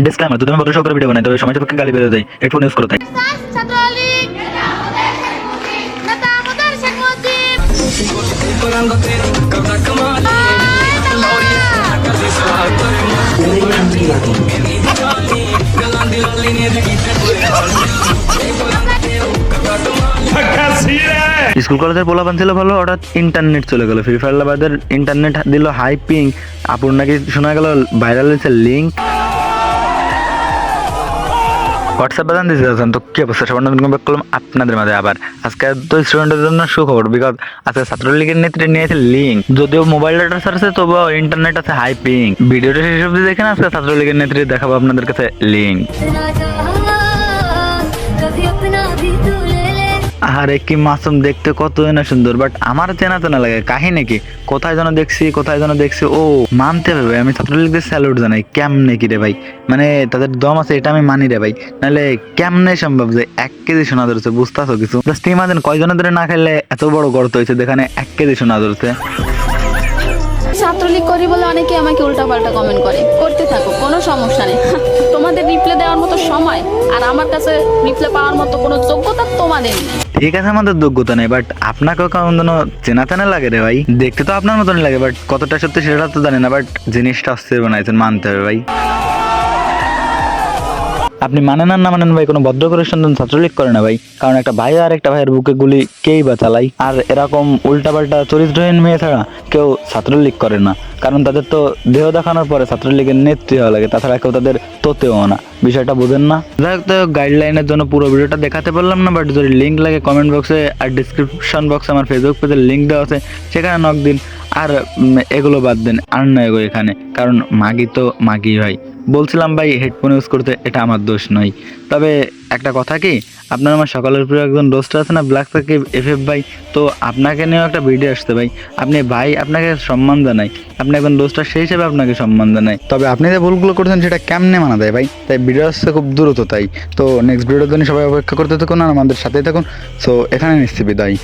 Disclaimer, যদি আমি বড় সহকারে ভিডিও বানাই তবে সময় সাপেক্ষে গালি বেরো যায়, হেডফোন ইউজ করে থাকি। ছাত্রলীগ নেতা আমাদের শেখ মুজিব স্কুল কলেজের পোলাপান ছিল ভালো, হঠাৎ ইন্টারনেট চলে গেল। ফ্রি ফায়ার লাভারদের ইন্টারনেট দিল হাই পিং, আপুর নাকি শোনা গেল ভাইরাল হয়েছে লিঙ্ক। হোয়াটসঅ্যাপ বাজান দিতে যাচ্ছেন তো কি অবস্থা সবার নতুন ব্যাক করলাম আপনাদের মাঝে আবার। আজকে তো স্টুডেন্টের জন্য সুখবর, বিকজ আজকে ছাত্রলীগের নেত্রী নিয়েছে লিঙ্ক। যদিও মোবাইল ডাটা সার্চে তবুও ইন্টারনেট আছে হাই পিং। ভিডিওটা শেষ অবধি দেখেন, আজকে ছাত্রলীগের নেত্রী দেখাবো আপনাদের কাছে লিঙ্ক। আরে কি মাসুম, দেখতে কত না সুন্দর, বাট আমার চেনা চেনা লাগে। কাহিনী কি, কোথায় যেন দেখছি। ও মানতে হবে ভাই, আমি ছাত্রলীগদের স্যালুট জানাই। কেমনে কি রে ভাই, মানে তাদের দম আছে এটা আমি মানি রে ভাই, নাহলে কেমনে সম্ভব যে 1 কেজি সোনা ধরছে, বুঝতেছো কিছু? স্টিম আছেন কয়জনের ধরে না খেলে এত বড় গর্ত হয়েছে, যেখানে 1 কেজি সোনা ধরছে। ছাত্রলীগ করি বলে অনেকে আমাকে উল্টাপাল্টা কমেন্ট করতে থাকো, কোনো সমস্যা নেই। তোমাদের রিপ্লাই দেওয়ার মতো সময় আর আমার কাছে রিপ্লাই পাওয়ার মতো কোনো যোগ্যতা তোমাদের নেই। ঠিক আছে, আমাদের যোগ্যতা নেই, বাট আপনাকেও কেমন যেন চেনা চেনা লাগে রে ভাই। দেখতে তো আপনার মতনই লাগে, বাট কতটা সত্যি সেটা তো জানি না, বাট জিনিসটা অস্থির বানাইছেন, মানতে হবে ভাই। আপনি মানেন আর না মানেন ভাই, কোনো ভদ্র করে সন্তান ছাত্রলীগ করে না ভাই, কারণ একটা ভাই আর একটা ভাইয়ের বুকে গুলি কেই বা চালাই। আর এরকম উল্টাপাল্টা চরিত্রহীন মেয়ে ছাড়া কেউ ছাত্রলীগ করে না, কারণ তাদের তো দেহ দেখানোর পরে ছাত্রলীগের নেত্রী হওয়া লাগে, তাছাড়া কেউ তাদের তোতেও না। বিষয়টা বুঝেন না? যাই হোক, তো গাইডলাইনের জন্য পুরো ভিডিওটা দেখাতে পারলাম না, বাট যদি লিঙ্ক লাগে কমেন্ট বক্সে আর ডিসক্রিপশন বক্সে আমার ফেসবুক পেজের লিঙ্ক দেওয়া আছে, সেখানে নক দিন। আর এগুলো বাদ দেন, আর না এগো এখানে, কারণ মাগি তো মাগি ভাই। বলছিলাম ভাই হেডফোন ইউজ করতে, এটা আমার দোষ নয়। তবে একটা কথা কি, আপনার আমার সকালের প্রিয় একজন রোস্টার আছে না, ব্ল্যাক থেকে এফএফ ভাই, তো আপনাকে নিয়েও একটা ভিডিও আসছে ভাই। আপনি ভাই, আপনাকে সম্মান জানাই, আপনি একজন রোস্টার সেই হিসেবে আপনাকে সম্মান জানাই। তবে আপনি যে ভুলগুলো করছেন সেটা কেমনে মানা যায় ভাই, তাই ভিডিও আসছে খুব দ্রুত। তাই তো নেক্সট ভিডিওর জন্য সবাই অপেক্ষা করতে থাকুন আর আমাদের সাথেই থাকুন। সো এখানে নিচ্ছি বিদায়।